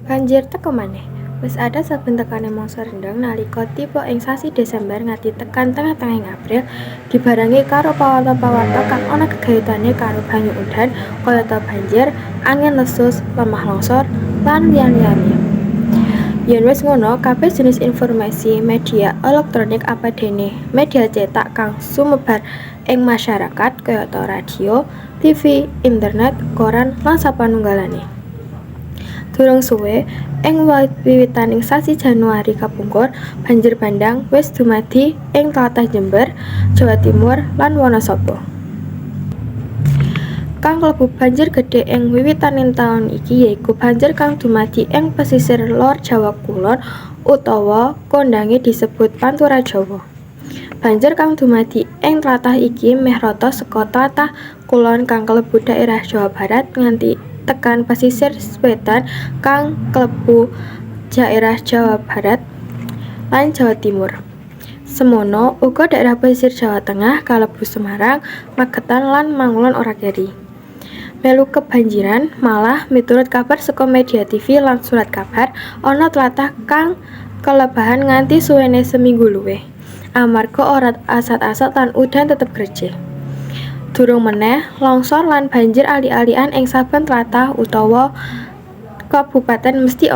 Banjir teko maneh. Wis ada saben tekane mangsa rendheng nalika tiba ing sasi Desember nganti tekan tengah-tengahing April dibarengi karo pawarta-pawarta kang ana gegayutane karo banyu udan kayata banjir, angin lesus, lemah longsor, lan liya-liyane. Yen wis ngono, kabeh jenis informasi media elektronik apadene media cetak kang sumebar ing masyarakat kayata radio, TV, internet, koran, lan sapanunggalane. Durung suwe, ing wiwitaning sasi Januari kapungkur, banjir bandhang wis dumadi ing tlatah Jember, Jawa Timur, lan Wonosobo. Kang klebu banjir gedhe ing wiwitaning taun iki yaiku banjir kang dumadi ing pesisir lor Jawa Kulon utawa kondhange disebut Pantura Jawa. Banjir kang dumadi ing tlatah iki meh rata saka tlatah kulon kang klebu daerah Jawa Barat nganti tekan pesisir wétan kang klebu daerah Jawa Barat lan Jawa Timur. Semono uga daerah pesisir Jawa Tengah kalebu Semarang, Magetan lan Mangulon ora keri. Melu kebanjiran malah miturut kabar saka media TV lan surat kabar ana tlatah kang kelebahan nganti suwene seminggu luwih. Amarga ora asat-asat lan udan tetep grecik. Durung meneh longsor lan banjir ali-alian ing saben tlatah utawa kabupaten mesti